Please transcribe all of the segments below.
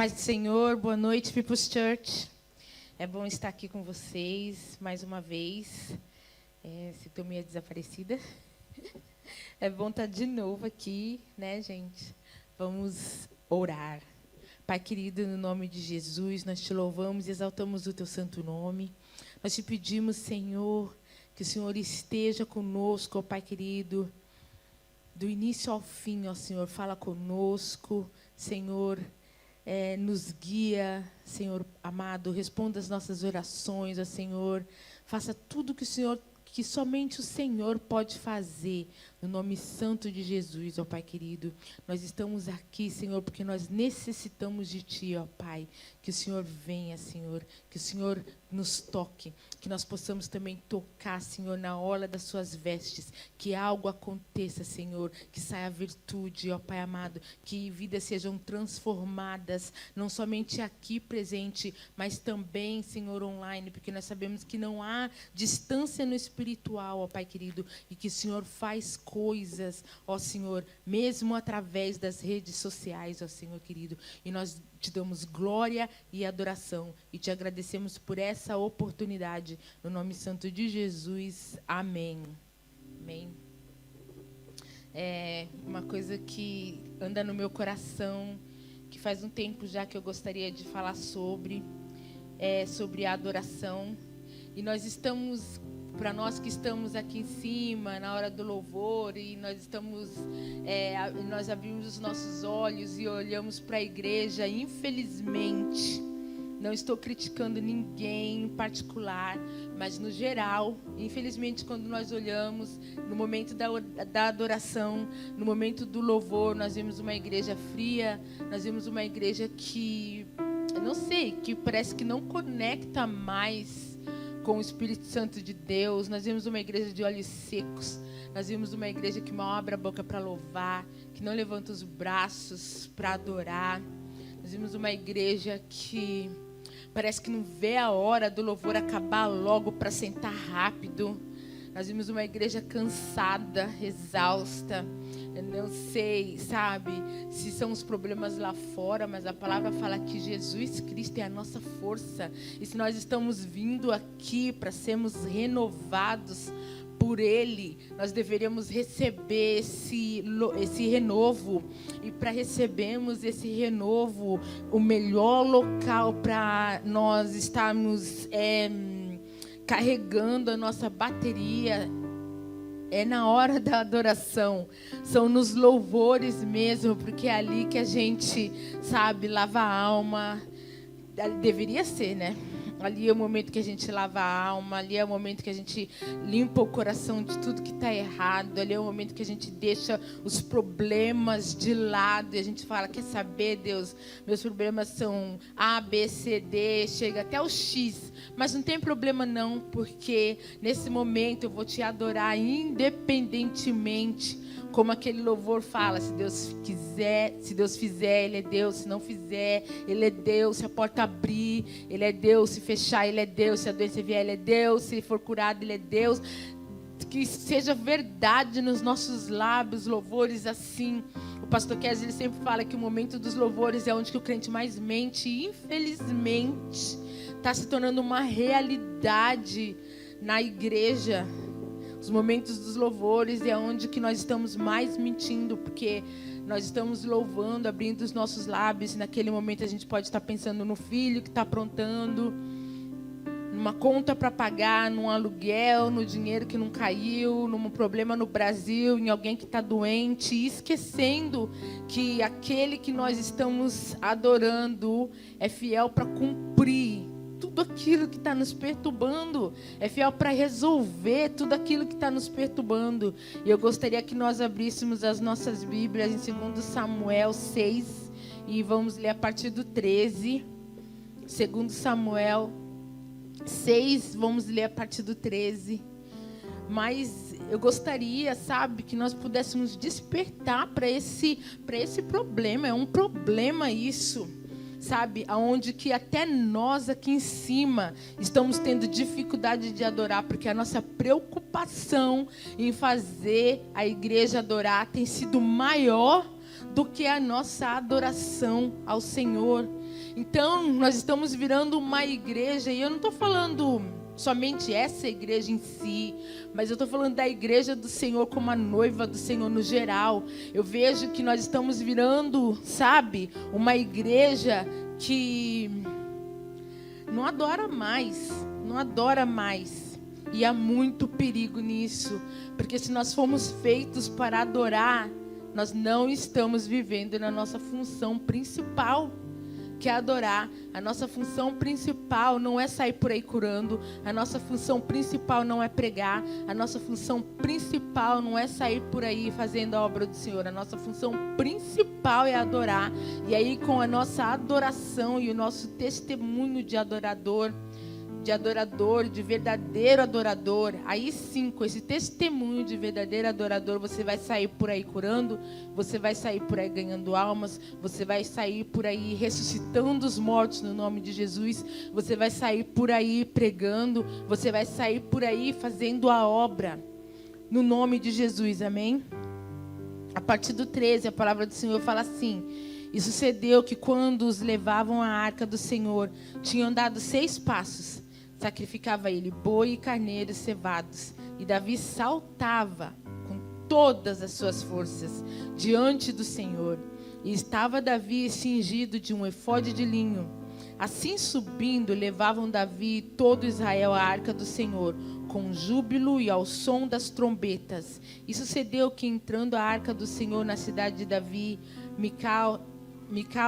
paz do Senhor, boa noite, People's Church. É bom estar aqui com vocês mais uma vez. Se estou meio desaparecida. É bom estar de novo aqui, né, gente? Vamos orar. Pai querido, no nome de Jesus, nós te louvamos e exaltamos o teu santo nome. Nós te pedimos, Senhor, que o Senhor esteja conosco, ó Pai querido, do início ao fim, ó Senhor, fala conosco, Senhor, nos guia, Senhor amado, responda as nossas orações, ó Senhor, faça tudo que somente o Senhor pode fazer, no nome santo de Jesus, ó Pai querido. Nós estamos aqui, Senhor, porque nós necessitamos de Ti, ó Pai, que o Senhor venha, Senhor, que o Senhor nos toque, que nós possamos também tocar, Senhor, na orla das Suas vestes, que algo aconteça, Senhor, que saia virtude, ó Pai amado, que vidas sejam transformadas, não somente aqui presente, mas também, Senhor, online, porque nós sabemos que não há distância no espiritual, ó Pai querido, e que o Senhor faz coisas, ó Senhor, mesmo através das redes sociais, ó Senhor querido, e nós te damos glória e adoração e te agradecemos por essa oportunidade, no nome santo de Jesus, amém. Amém. Uma coisa que anda no meu coração, que faz um tempo já que eu gostaria de falar sobre a adoração, e nós estamos, para nós que estamos aqui em cima, na hora do louvor, e nós abrimos os nossos olhos e olhamos para a igreja, infelizmente, não estou criticando ninguém em particular, mas no geral, infelizmente, quando nós olhamos, no momento da adoração, no momento do louvor, nós vemos uma igreja fria, nós vemos uma igreja que, eu não sei, que parece que não conecta mais com o Espírito Santo de Deus. Nós vimos uma igreja de olhos secos, nós vimos uma igreja que mal abre a boca para louvar, que não levanta os braços para adorar. Nós vimos uma igreja que parece que não vê a hora do louvor acabar logo para sentar rápido. Nós vimos uma igreja cansada, exausta. Eu não sei, sabe, se são os problemas lá fora, mas a palavra fala que Jesus Cristo é a nossa força. E se nós estamos vindo aqui para sermos renovados por Ele, nós deveríamos receber esse renovo. E para recebermos esse renovo, o melhor local para nós estarmos carregando a nossa bateria é na hora da adoração, são nos louvores mesmo, porque é ali que a gente, sabe, lava a alma. Deveria ser, né? Ali é o momento que a gente lava a alma, ali é o momento que a gente limpa o coração de tudo que está errado, ali é o momento que a gente deixa os problemas de lado e a gente fala, quer saber, Deus, meus problemas são A, B, C, D, chega até o X, mas não tem problema não, porque nesse momento eu vou te adorar independentemente, como aquele louvor fala, se Deus quiser, se Deus fizer, Ele é Deus, se não fizer, Ele é Deus, se a porta abrir, Ele é Deus, se fechar, Ele é Deus, se a doença vier, Ele é Deus, se for curado, Ele é Deus. Que seja verdade nos nossos lábios, louvores assim. O pastor Kes, ele sempre fala que o momento dos louvores é onde que o crente mais mente, e infelizmente está se tornando uma realidade na igreja. Os momentos dos louvores é onde que nós estamos mais mentindo, porque nós estamos louvando, abrindo os nossos lábios, e naquele momento a gente pode estar pensando no filho que está aprontando, numa conta para pagar, num aluguel, no dinheiro que não caiu, num problema no Brasil, em alguém que está doente, e esquecendo que aquele que nós estamos adorando é fiel para cumprir tudo aquilo que está nos perturbando, é fiel para resolver tudo aquilo que está nos perturbando. E eu gostaria que nós abríssemos as nossas Bíblias em 2 Samuel 6, e vamos ler a partir do 13. 2 Samuel 6, vamos ler a partir do 13. Mas eu gostaria, sabe, que nós pudéssemos despertar para esse problema. É um problema isso, sabe, aonde que até nós aqui em cima estamos tendo dificuldade de adorar, porque a nossa preocupação em fazer a igreja adorar tem sido maior do que a nossa adoração ao Senhor. Então, nós estamos virando uma igreja, e eu não estou falando somente essa igreja em si, mas eu estou falando da igreja do Senhor como a noiva do Senhor no geral. Eu vejo que nós estamos virando, sabe, uma igreja que não adora mais, não adora mais. E há muito perigo nisso, porque se nós fomos feitos para adorar, nós não estamos vivendo na nossa função principal, que é adorar. A nossa função principal não é sair por aí curando, a nossa função principal não é pregar, a nossa função principal não é sair por aí fazendo a obra do Senhor, a nossa função principal é adorar. E aí, com a nossa adoração e o nosso testemunho de adorador, de verdadeiro adorador, aí sim, com esse testemunho de verdadeiro adorador, você vai sair por aí curando, você vai sair por aí ganhando almas, você vai sair por aí ressuscitando os mortos no nome de Jesus, você vai sair por aí pregando, você vai sair por aí fazendo a obra no nome de Jesus, amém? A partir do 13, a palavra do Senhor fala assim: e sucedeu que quando os levavam à arca do Senhor, tinham dado 6 passos, sacrificava ele boi e carneiros cevados, e Davi saltava com todas as suas forças diante do Senhor. E estava Davi cingido de um efode de linho. Assim subindo, levavam Davi e todo Israel à arca do Senhor, com júbilo e ao som das trombetas. E sucedeu que, entrando a arca do Senhor na cidade de Davi, Mical,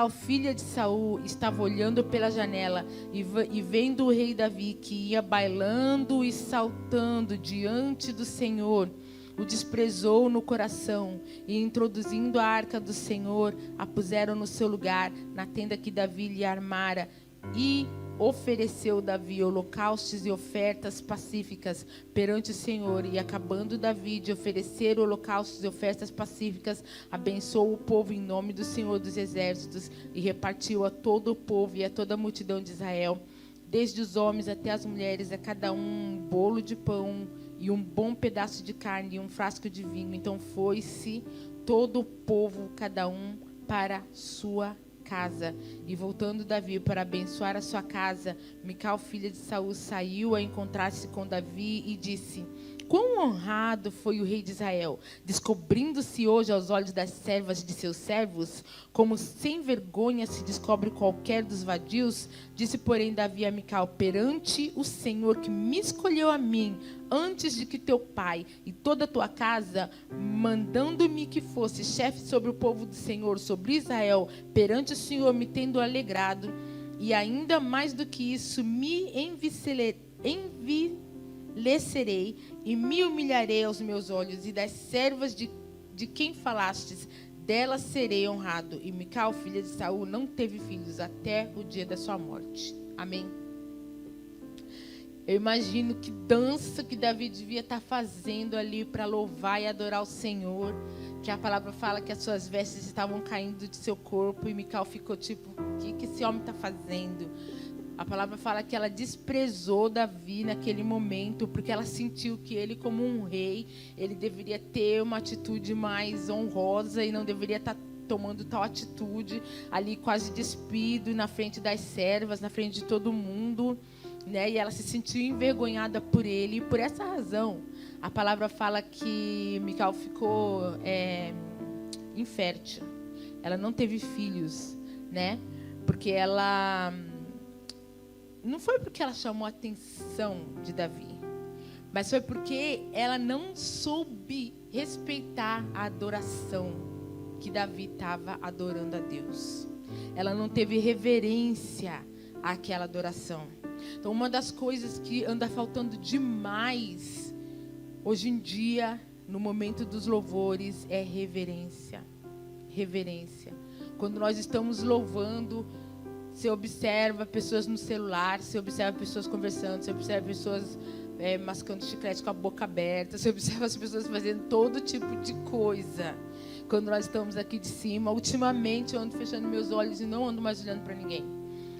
filha de Saul, estava olhando pela janela e vendo o rei Davi, que ia bailando e saltando diante do Senhor, o desprezou no coração, e introduzindo a arca do Senhor, a puseram no seu lugar, na tenda que Davi lhe armara, e ofereceu Davi holocaustos e ofertas pacíficas perante o Senhor. E acabando Davi de oferecer holocaustos e ofertas pacíficas, abençoou o povo em nome do Senhor dos Exércitos, e repartiu a todo o povo e a toda a multidão de Israel, desde os homens até as mulheres, a cada um bolo de pão e um bom pedaço de carne e um frasco de vinho. Então foi-se todo o povo, cada um para sua casa. E voltando Davi para abençoar a sua casa, Mical, filha de Saul, saiu a encontrar-se com Davi e disse: quão honrado foi o rei de Israel, descobrindo-se hoje aos olhos das servas de seus servos, como sem vergonha se descobre qualquer dos vadios. Disse, porém, Davi a Mical: perante o Senhor que me escolheu a mim, antes de que teu pai e toda a tua casa, mandando-me que fosse chefe sobre o povo do Senhor, sobre Israel, perante o Senhor me tendo alegrado, e ainda mais do que isso, me envilecerei e me humilharei aos meus olhos, e das servas de quem falastes, delas serei honrado. E Mical, filha de Saul, não teve filhos até o dia da sua morte. Amém? Eu imagino que dança que Davi devia estar fazendo ali para louvar e adorar o Senhor, que a palavra fala que as suas vestes estavam caindo de seu corpo, e Mical ficou tipo: o que esse homem está fazendo? A palavra fala que ela desprezou Davi naquele momento, porque ela sentiu que ele, como um rei, ele deveria ter uma atitude mais honrosa e não deveria estar tomando tal atitude ali, quase despido na frente das servas, na frente de todo mundo, né? E ela se sentiu envergonhada por ele, e por essa razão a palavra fala que Mical ficou infértil. Ela não teve filhos, né? Porque ela... Não foi porque ela chamou a atenção de Davi, mas foi porque ela não soube respeitar a adoração que Davi estava adorando a Deus. Ela não teve reverência àquela adoração. Então, uma das coisas que anda faltando demais hoje em dia, no momento dos louvores, é reverência. Reverência. Quando nós estamos louvando, você observa pessoas no celular, você observa pessoas conversando, você observa pessoas mascando chiclete com a boca aberta, você observa as pessoas fazendo todo tipo de coisa. Quando nós estamos aqui de cima, ultimamente eu ando fechando meus olhos e não ando mais olhando para ninguém.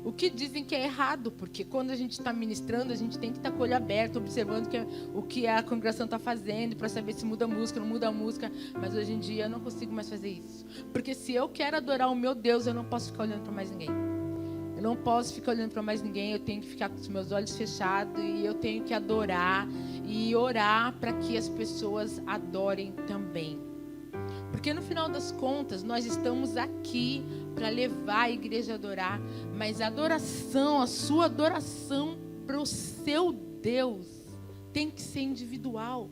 O que dizem que é errado, porque quando a gente está ministrando, a gente tem que estar com o olho aberto, observando o que a congregação está fazendo, para saber se muda a música, não muda a música. Mas hoje em dia eu não consigo mais fazer isso. Porque se eu quero adorar o meu Deus, eu não posso ficar olhando para mais ninguém. Eu não posso ficar olhando para mais ninguém, eu tenho que ficar com os meus olhos fechados e eu tenho que adorar e orar para que as pessoas adorem também. Porque no final das contas, nós estamos aqui para levar a igreja a adorar, mas a adoração, a sua adoração para o seu Deus tem que ser individual.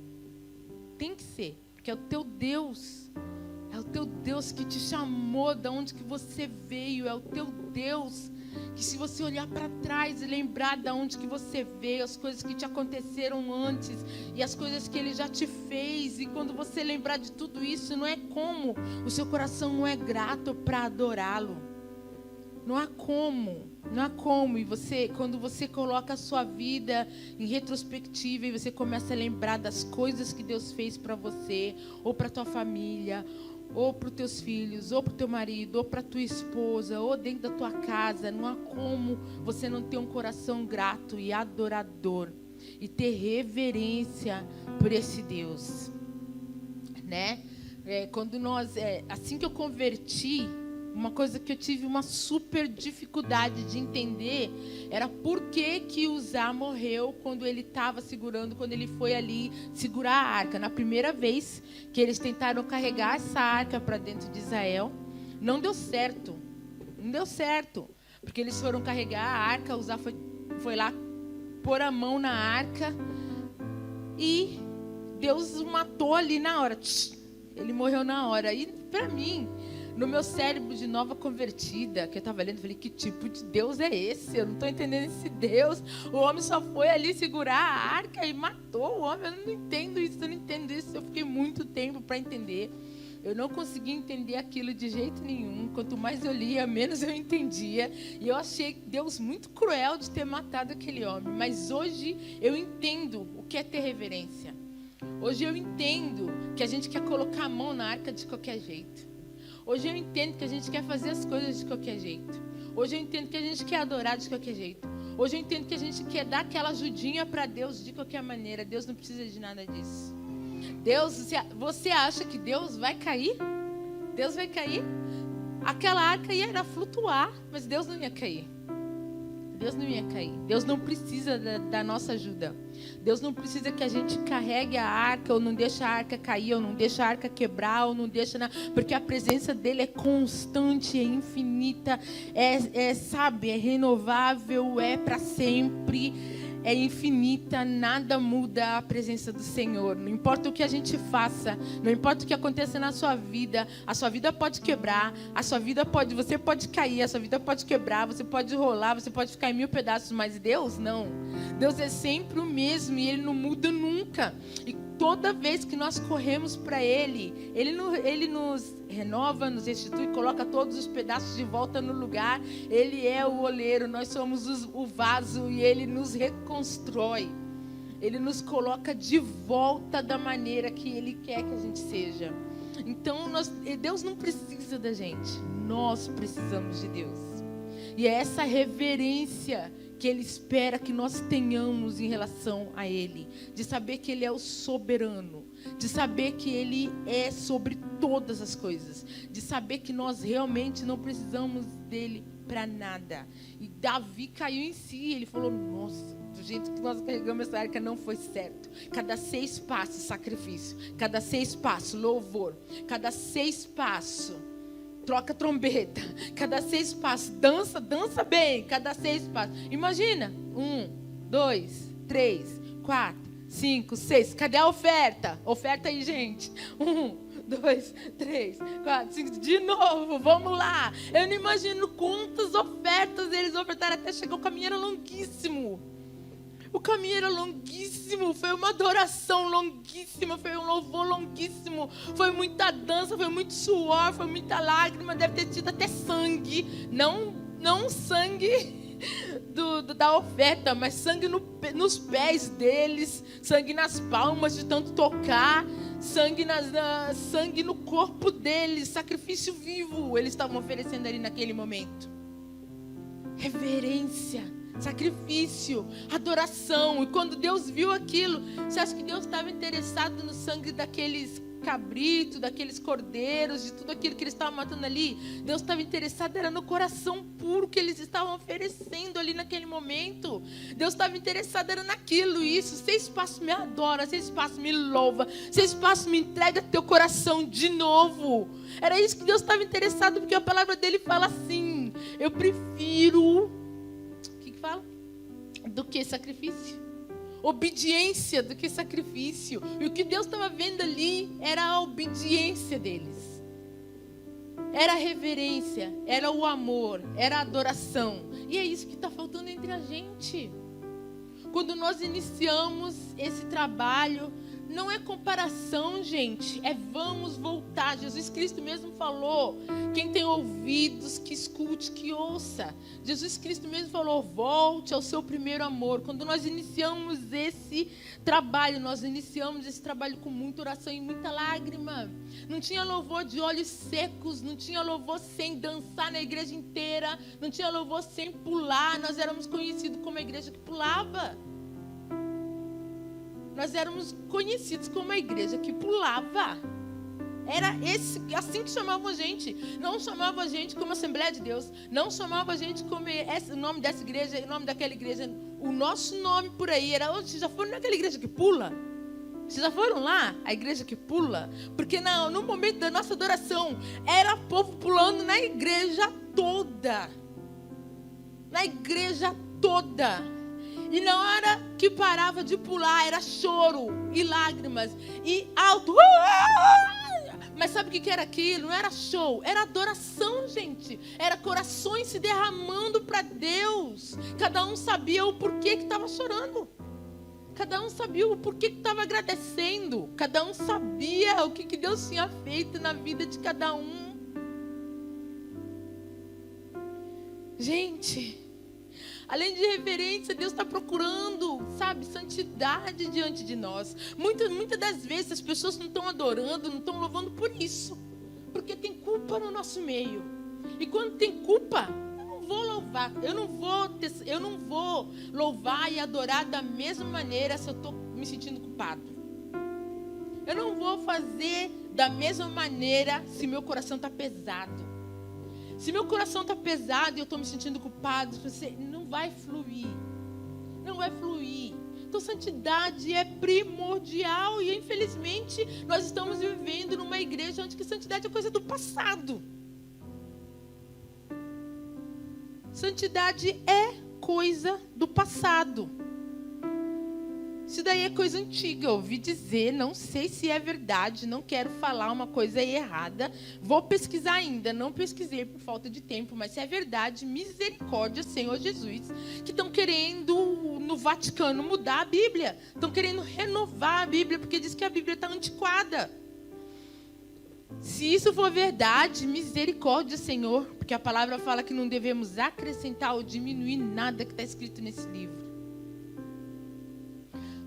Tem que ser, porque é o teu Deus. É o teu Deus que te chamou, de onde que você veio. É o teu Deus que, se você olhar para trás e lembrar de onde que você veio, as coisas que te aconteceram antes e as coisas que Ele já te fez, e quando você lembrar de tudo isso, não é como, o seu coração não é grato para adorá-lo. Não há como, não há como. E você, quando você coloca a sua vida em retrospectiva e você começa a lembrar das coisas que Deus fez para você, ou para tua família, ou para os teus filhos, ou para o teu marido, ou para a tua esposa, ou dentro da tua casa, não há como você não ter um coração grato e adorador e ter reverência por esse Deus, né? Assim que eu converti, uma coisa que eu tive uma super dificuldade de entender era por que Uzá morreu quando ele estava segurando, quando ele foi ali segurar a arca. Na primeira vez que eles tentaram carregar essa arca para dentro de Israel, não deu certo. Não deu certo. Porque eles foram carregar a arca, Uzá foi lá pôr a mão na arca e Deus o matou ali na hora. Ele morreu na hora. E para mim, no meu cérebro de nova convertida, que eu estava lendo, eu falei, que tipo de Deus é esse? Eu não estou entendendo esse Deus. O homem só foi ali segurar a arca e matou o homem. Eu não entendo isso, eu não entendo isso. Eu fiquei muito tempo para entender. Eu não conseguia entender aquilo de jeito nenhum. Quanto mais eu lia, menos eu entendia. E eu achei Deus muito cruel de ter matado aquele homem. Mas hoje eu entendo o que é ter reverência. Hoje eu entendo que a gente quer colocar a mão na arca de qualquer jeito. Hoje eu entendo que a gente quer fazer as coisas de qualquer jeito. Hoje eu entendo que a gente quer adorar de qualquer jeito. Hoje eu entendo que a gente quer dar aquela ajudinha para Deus de qualquer maneira. Deus não precisa de nada disso. Deus, você acha que Deus vai cair? Deus vai cair? Aquela arca ia flutuar, mas Deus não ia cair. Deus não ia cair. Deus não precisa da nossa ajuda. Deus não precisa que a gente carregue a arca, ou não deixe a arca cair, ou não deixe a arca quebrar, ou não deixe porque a presença dele é constante, é infinita, é renovável, é para sempre, é infinita, nada muda a presença do Senhor. Não importa o que a gente faça, não importa o que aconteça na sua vida, a sua vida pode quebrar, você pode cair, a sua vida pode quebrar, você pode rolar, você pode ficar em 1000 pedaços, mas Deus não. Deus é sempre o mesmo e Ele não muda nunca. E toda vez que nós corremos para Ele, Ele nos renova, nos restitui, coloca todos os pedaços de volta no lugar. Ele é o oleiro, nós somos o vaso e Ele nos reconstrói. Ele nos coloca de volta da maneira que Ele quer que a gente seja. Então, Deus não precisa da gente, nós precisamos de Deus. E é essa reverência que Ele espera que nós tenhamos em relação a Ele. De saber que Ele é o soberano. De saber que Ele é sobre todas as coisas. De saber que nós realmente não precisamos dEle para nada. E Davi caiu em si. Ele falou, nossa, do jeito que nós carregamos essa arca não foi certo. Cada 6 passos, sacrifício. Cada 6 passos, louvor. Cada 6 passos, troca trombeta. Cada 6 passos, dança bem. Cada 6 passos. Imagina. 1, 2, 3, 4, 5, 6. Cadê a oferta? Oferta aí, gente. 1, 2, 3, 4, 5. De novo, vamos lá. Eu não imagino quantas ofertas eles ofertaram até chegar. O caminho era longuíssimo. O caminho era longuíssimo, foi uma adoração longuíssima, foi um louvor longuíssimo, foi muita dança, foi muito suor, foi muita lágrima, deve ter tido até sangue, não sangue da oferta, mas sangue nos pés deles, sangue nas palmas de tanto tocar, sangue no corpo deles, sacrifício vivo eles estavam oferecendo ali naquele momento. Reverência, sacrifício, adoração. E quando Deus viu aquilo, você acha que Deus estava interessado no sangue daqueles cabrito, daqueles cordeiros, de tudo aquilo que eles estavam matando ali. Deus estava interessado, era no coração puro que eles estavam oferecendo ali naquele momento. Deus estava interessado, era naquilo, isso. Se esse espaço me adora, se esse espaço me louva, se esse espaço me entrega teu coração de novo. Era isso que Deus estava interessado, porque a palavra dele fala assim: eu prefiro, o que fala? Do que sacrifício. Obediência do que sacrifício. E o que Deus estava vendo ali era a obediência deles. Era a reverência, era o amor, era a adoração. E é isso que está faltando entre a gente. Quando nós iniciamos esse trabalho, não é comparação, gente, é vamos voltar. Jesus Cristo mesmo falou: quem tem ouvidos, que escute, que ouça. Jesus Cristo mesmo falou: volte ao seu primeiro amor. Quando nós iniciamos esse trabalho, nós iniciamos esse trabalho com muita oração e muita lágrima. Não tinha louvor de olhos secos, não tinha louvor sem dançar na igreja inteira, não tinha louvor sem pular. Nós éramos conhecidos como a igreja que pulava. Nós éramos conhecidos como a igreja que pulava. Era assim que chamavam a gente. Não chamavam a gente como Assembleia de Deus. Não chamavam a gente como o nome dessa igreja, o nome daquela igreja. O nosso nome por aí era: vocês já foram naquela igreja que pula? Vocês já foram lá? A igreja que pula? Porque no momento da nossa adoração, era povo pulando na igreja toda. Na igreja toda. E na hora que parava de pular, era choro e lágrimas e alto. Mas sabe o que era aquilo? Não era show, era adoração, gente. Era corações se derramando para Deus. Cada um sabia o porquê que estava chorando. Cada um sabia o porquê que estava agradecendo. Cada um sabia o que Deus tinha feito na vida de cada um. Gente, além de reverência, Deus está procurando, sabe, santidade diante de nós. Muitas das vezes as pessoas não estão adorando, não estão louvando por isso. Porque tem culpa no nosso meio. E quando tem culpa, eu não vou louvar. Eu não vou louvar e adorar da mesma maneira se eu estou me sentindo culpado. Eu não vou fazer da mesma maneira se meu coração está pesado. Se meu coração está pesado e eu estou me sentindo culpado, você não vai fluir. Não vai fluir. Então, santidade é primordial. E, infelizmente, nós estamos vivendo numa igreja onde que santidade é coisa do passado. Santidade é coisa do passado. Isso daí é coisa antiga, eu ouvi dizer, não sei se é verdade, não quero falar uma coisa errada, vou pesquisar ainda, não pesquisei por falta de tempo, mas se é verdade, misericórdia, Senhor Jesus, que estão querendo no Vaticano mudar a Bíblia, estão querendo renovar a Bíblia, porque diz que a Bíblia está antiquada. Se isso for verdade, misericórdia, Senhor, porque a palavra fala que não devemos acrescentar ou diminuir nada que está escrito nesse livro.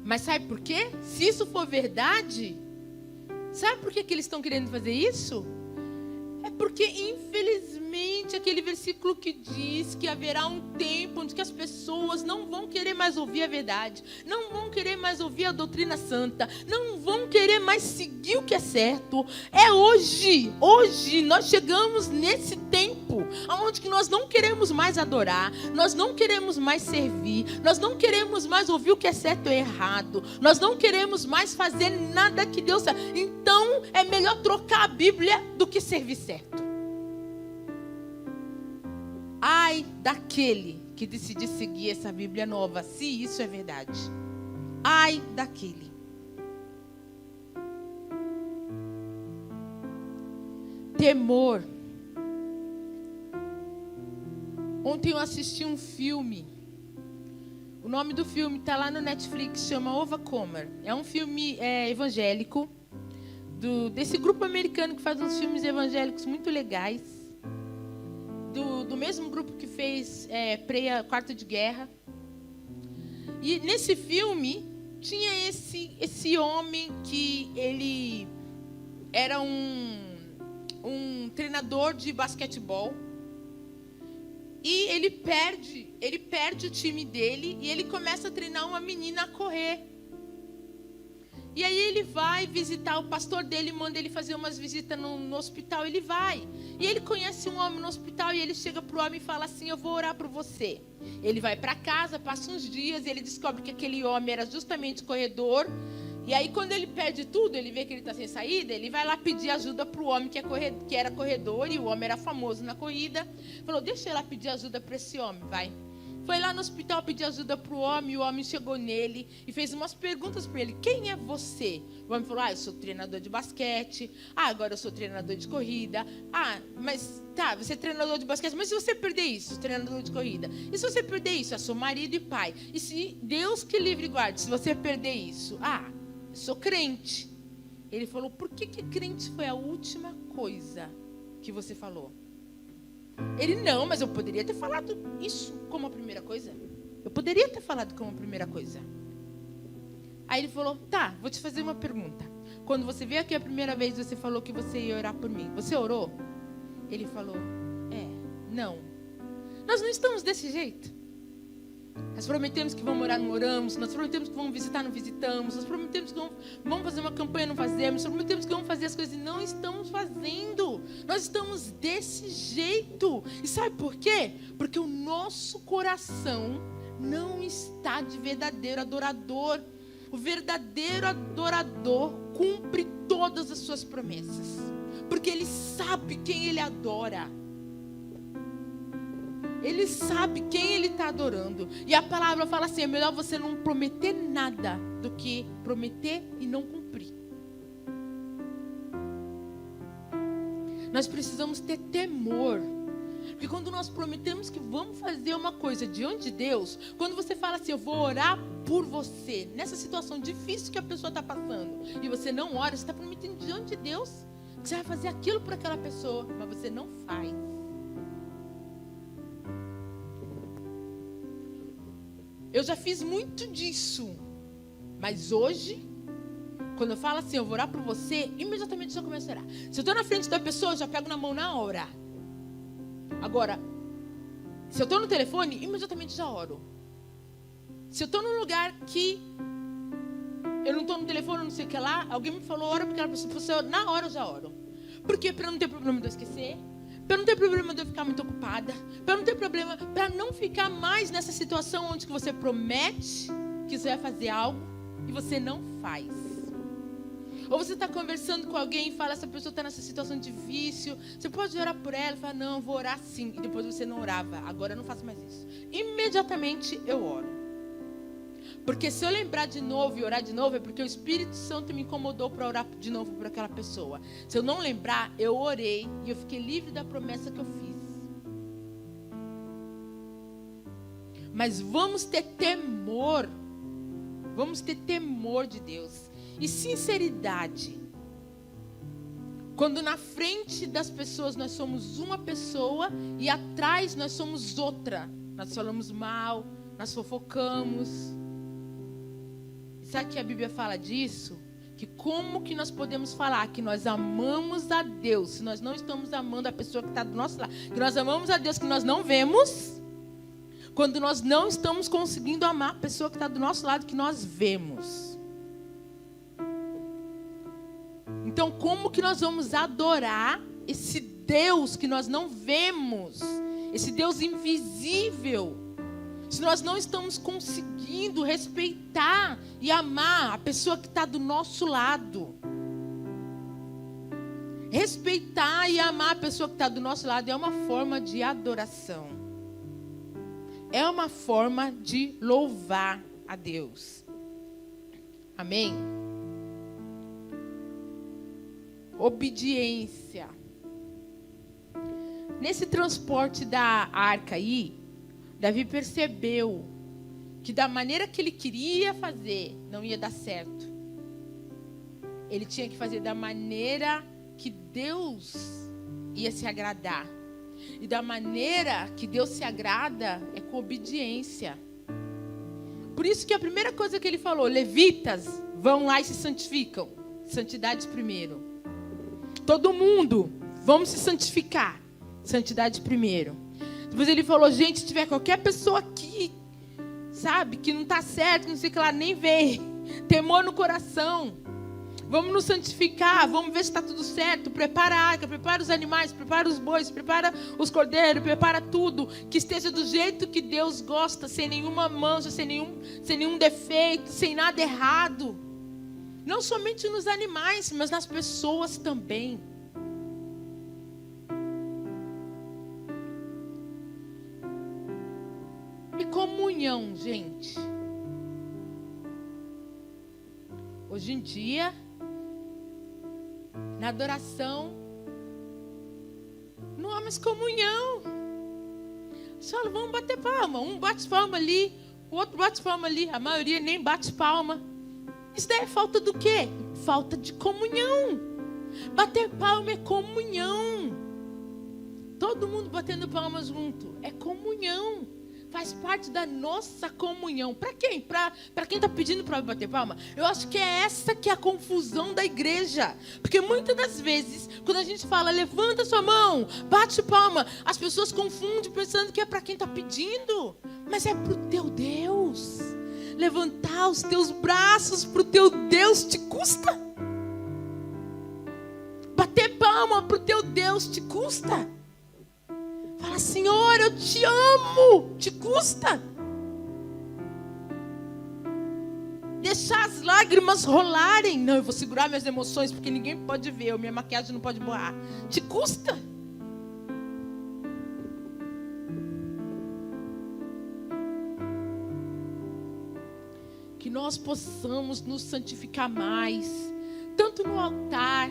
Mas sabe por quê? Se isso for verdade, sabe por que eles estão querendo fazer isso? É porque, infelizmente, aquele versículo que diz que haverá um tempo onde que as pessoas não vão querer mais ouvir a verdade, não vão querer mais ouvir a doutrina santa, não vão querer mais seguir o que é certo. É hoje nós chegamos nesse tempo onde que nós não queremos mais adorar, nós não queremos mais servir, nós não queremos mais ouvir o que é certo ou errado, nós não queremos mais fazer nada que Deus sabe. Então é melhor trocar a Bíblia do que servir certo. Ai daquele que decidir seguir essa Bíblia nova, se isso é verdade. Ai daquele. Temor. Ontem eu assisti um filme. O nome do filme está lá no Netflix, chama Overcomer. É um filme evangélico, desse grupo americano que faz uns filmes evangélicos muito legais. Do mesmo grupo que fez Preia, Quarto de Guerra. E nesse filme tinha esse homem que ele era um treinador de basquetebol. E ele perde o time dele e ele começa a treinar uma menina a correr. E aí ele vai visitar, o pastor dele manda ele fazer umas visitas no hospital, ele vai. E ele conhece um homem no hospital e ele chega pro homem e fala assim, eu vou orar por você. Ele vai para casa, passa uns dias e ele descobre que aquele homem era justamente corredor. E aí quando ele perde tudo, ele vê que ele está sem saída, ele vai lá pedir ajuda pro homem que era corredor, e o homem era famoso na corrida. Falou, deixa eu lá pedir ajuda para esse homem, vai. Foi lá no hospital pedir ajuda para o homem, e o homem chegou nele e fez umas perguntas para ele. Quem é você? O homem falou, eu sou treinador de basquete. Agora eu sou treinador de corrida. Mas tá, você é treinador de basquete, mas se você perder isso, treinador de corrida. E se você perder isso, eu sou marido e pai. E se Deus que livre e guarde, se você perder isso? Eu sou crente. Ele falou, por que crente foi a última coisa que você falou? Ele, não, mas eu poderia ter falado isso como a primeira coisa. Eu poderia ter falado como a primeira coisa. Aí ele falou, tá, vou te fazer uma pergunta. Quando você veio aqui a primeira vez, você falou que você ia orar por mim. Você orou? Ele falou, não. Nós não estamos desse jeito. Nós prometemos que vamos orar, não oramos. Nós prometemos que vamos visitar, não visitamos. Nós prometemos que vamos fazer uma campanha, não fazemos. Nós prometemos que vamos fazer as coisas e não estamos fazendo. Nós estamos desse jeito. E sabe por quê? Porque o nosso coração não está de verdadeiro adorador. O verdadeiro adorador cumpre todas as suas promessas. Porque ele sabe quem ele adora. Ele sabe quem ele está adorando. E a palavra fala assim, é melhor você não prometer nada do que prometer e não cumprir. Nós precisamos ter temor. Porque quando nós prometemos que vamos fazer uma coisa diante de Deus, quando você fala assim, eu vou orar por você, nessa situação difícil que a pessoa está passando, e você não ora, você está prometendo diante de Deus que você vai fazer aquilo por aquela pessoa, mas você não faz. Eu já fiz muito disso. Mas hoje, quando eu falo assim, eu vou orar por você, imediatamente eu já começo a orar. Se eu estou na frente da pessoa, eu já pego na mão na hora. Agora, se eu estou no telefone, imediatamente já oro. Se eu estou num lugar que eu não estou no telefone, não sei o que lá, alguém me falou, ora porque ela pessoa, na hora eu já oro. Por quê? Para não ter problema de eu esquecer. Para não ter problema de eu ficar muito ocupada. Para não ter problema, para não ficar mais nessa situação onde você promete que você vai fazer algo e você não faz. Ou você está conversando com alguém e fala, essa pessoa está nessa situação difícil, você pode orar por ela? Fala, não, eu vou orar sim. E depois você não orava, agora eu não faço mais isso. Imediatamente eu oro. Porque se eu lembrar de novo e orar de novo, é porque o Espírito Santo me incomodou para orar de novo por aquela pessoa. Se eu não lembrar, eu orei e eu fiquei livre da promessa que eu fiz. Mas vamos ter temor. Vamos ter temor de Deus. E sinceridade. Quando na frente das pessoas nós somos uma pessoa e atrás nós somos outra. Nós falamos mal, nós fofocamos. Sabe que a Bíblia fala disso? Que como que nós podemos falar que nós amamos a Deus se nós não estamos amando a pessoa que está do nosso lado? Que nós amamos a Deus que nós não vemos, quando nós não estamos conseguindo amar a pessoa que está do nosso lado que nós vemos. Então como que nós vamos adorar esse Deus que nós não vemos? Esse Deus invisível? Se nós não estamos conseguindo respeitar e amar a pessoa que está do nosso lado. Respeitar e amar a pessoa que está do nosso lado é uma forma de adoração. É uma forma de louvar a Deus. Amém? Obediência. Nesse transporte da arca aí, Davi percebeu que da maneira que ele queria fazer, não ia dar certo. Ele tinha que fazer da maneira que Deus ia se agradar. E da maneira que Deus se agrada é com obediência. Por isso que a primeira coisa que ele falou, levitas, vão lá e se santificam. Santidade primeiro. Todo mundo, vamos se santificar. Santidade primeiro. Depois ele falou, gente, se tiver qualquer pessoa aqui, sabe, que não está certo, não sei o que lá, nem vem. Temor no coração. Vamos nos santificar, vamos ver se está tudo certo. Prepara a arca, prepara os animais, prepara os bois, prepara os cordeiros, prepara tudo. Que esteja do jeito que Deus gosta, sem nenhuma mancha, sem nenhum defeito, sem nada errado. Não somente nos animais, mas nas pessoas também. E comunhão, gente. Hoje em dia, na adoração, não há mais comunhão. Só vamos bater palma. Um bate palma ali, o outro bate palma ali. A maioria nem bate palma. Isso daí é falta do quê? Falta de comunhão. Bater palma é comunhão. Todo mundo batendo palma junto. É comunhão. Faz parte da nossa comunhão. Para quem? Para quem está pedindo para bater palma? Eu acho que é essa que é a confusão da igreja. Porque muitas das vezes, quando a gente fala, levanta sua mão, bate palma, as pessoas confundem pensando que é para quem está pedindo. Mas é para o teu Deus. Levantar os teus braços para o teu Deus te custa. Bater palma para o teu Deus te custa. Fala, Senhor, eu te amo. Te custa. Deixar as lágrimas rolarem. Não, eu vou segurar minhas emoções porque ninguém pode ver. Minha maquiagem não pode borrar. Te custa. Que nós possamos nos santificar mais. Tanto no altar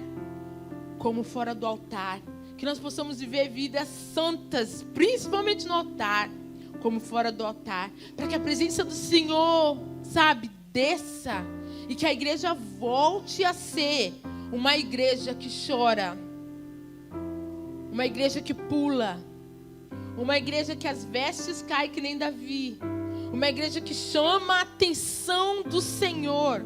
como fora do altar. Que nós possamos viver vidas santas, principalmente no altar, como fora do altar. Para que a presença do Senhor, sabe, desça. E que a igreja volte a ser uma igreja que chora. Uma igreja que pula. Uma igreja que as vestes caem que nem Davi. Uma igreja que chama a atenção do Senhor.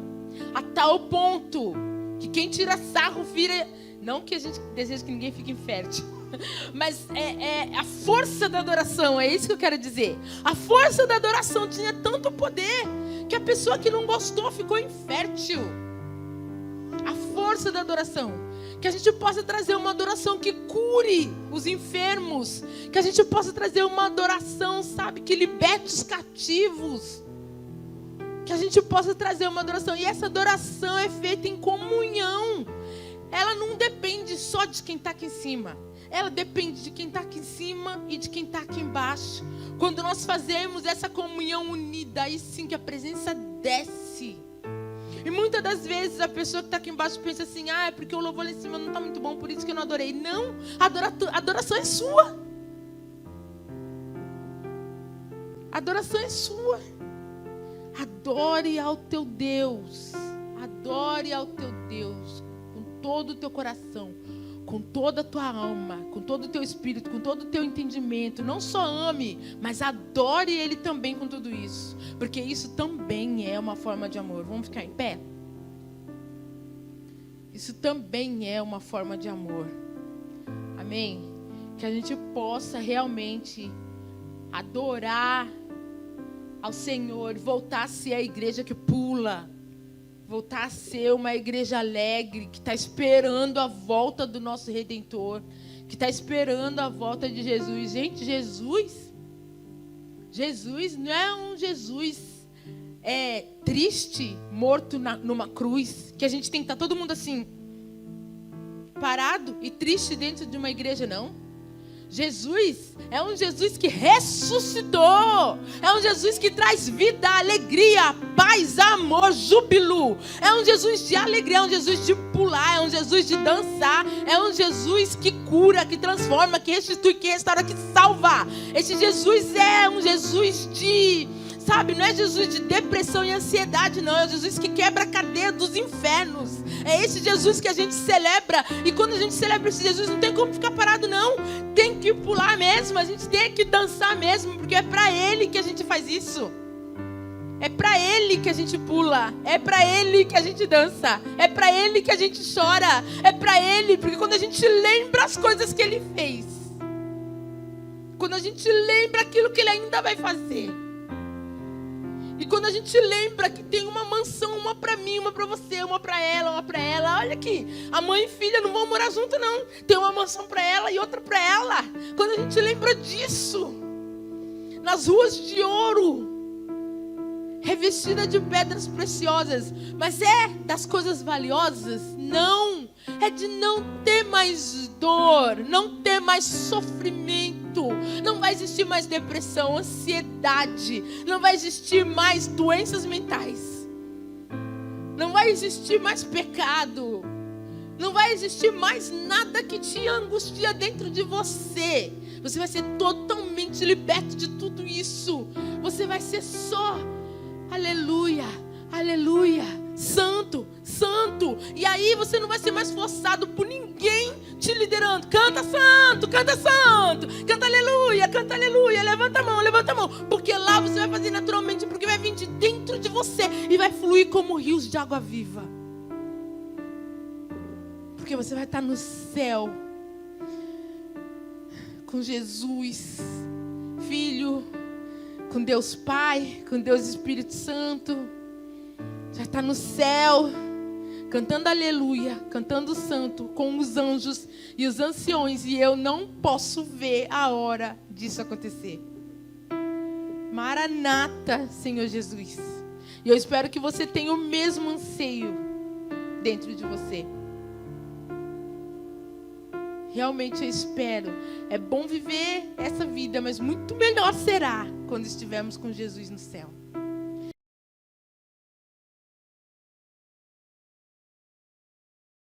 A tal ponto que quem tira sarro vira... Não que a gente deseja que ninguém fique infértil. Mas é a força da adoração, é isso que eu quero dizer. A força da adoração tinha tanto poder que a pessoa que não gostou ficou infértil. A força da adoração. Que a gente possa trazer uma adoração que cure os enfermos. Que a gente possa trazer uma adoração, sabe, que liberte os cativos. Que a gente possa trazer uma adoração. E essa adoração é feita em comunhão. Ela não depende só de quem está aqui em cima. Ela depende de quem está aqui em cima e de quem está aqui embaixo. Quando nós fazemos essa comunhão unida, aí sim que a presença desce. E muitas das vezes a pessoa que está aqui embaixo pensa assim, é porque o louvor lá em cima não está muito bom, por isso que eu não adorei. Não, a adoração é sua. A adoração é sua. Adore ao teu Deus. Adore ao teu Deus. Todo o teu coração, com toda a tua alma, com todo o teu espírito, com todo o teu entendimento. Não só ame, mas adore Ele também com tudo isso. Porque isso também é uma forma de amor. Vamos ficar em pé? Isso também é uma forma de amor. Amém? Que a gente possa realmente adorar ao Senhor, voltar a ser a igreja que pula. Voltar a ser uma igreja alegre, que está esperando a volta do nosso Redentor, que está esperando a volta de Jesus. Gente, Jesus não é um Jesus triste, morto numa cruz, que a gente tem que estar todo mundo assim, parado e triste dentro de uma igreja, não. Jesus é um Jesus que ressuscitou. É um Jesus que traz vida, alegria, paz, amor, júbilo. É um Jesus de alegria, é um Jesus de pular, é um Jesus de dançar. É um Jesus que cura, que transforma, que restitui, que restaura, que salva. Esse Jesus é um Jesus de... Sabe, não é Jesus de depressão e ansiedade, não. É Jesus que quebra a cadeia dos infernos. É esse Jesus que a gente celebra. E quando a gente celebra esse Jesus, não tem como ficar parado, não. Tem que pular mesmo, a gente tem que dançar mesmo. Porque é para Ele que a gente faz isso. É para Ele que a gente pula. É para Ele que a gente dança. É para Ele que a gente chora. É para Ele, porque quando a gente lembra as coisas que Ele fez, quando a gente lembra aquilo que Ele ainda vai fazer, E quando a gente lembra que tem uma mansão, uma para mim, uma para você, uma para ela, olha aqui, a mãe e filha não vão morar junto não. Tem uma mansão para ela e outra para ela. Quando a gente lembra disso, nas ruas de ouro, revestida de pedras preciosas, mas é das coisas valiosas? Não, é de não ter mais dor, não ter mais sofrimento, não vai existir mais depressão, ansiedade, não vai existir mais doenças mentais, não vai existir mais pecado, não vai existir mais nada que te angustia dentro de você. Você vai ser totalmente liberto de tudo isso. Você vai ser só aleluia, aleluia, santo, santo. E aí você não vai ser mais forçado por ninguém te liderando. Canta santo, canta santo, canta aleluia, levanta a mão. Porque lá você vai fazer naturalmente, porque vai vir de dentro de você e vai fluir como rios de água viva. Porque você vai estar no céu com Jesus, Filho, com Deus Pai, com Deus Espírito Santo. Já está no céu, cantando aleluia, cantando santo, com os anjos e os anciões. E eu não posso ver a hora disso acontecer. Maranata, Senhor Jesus. E eu espero que você tenha o mesmo anseio dentro de você. Realmente eu espero. É bom viver essa vida, mas muito melhor será quando estivermos com Jesus no céu.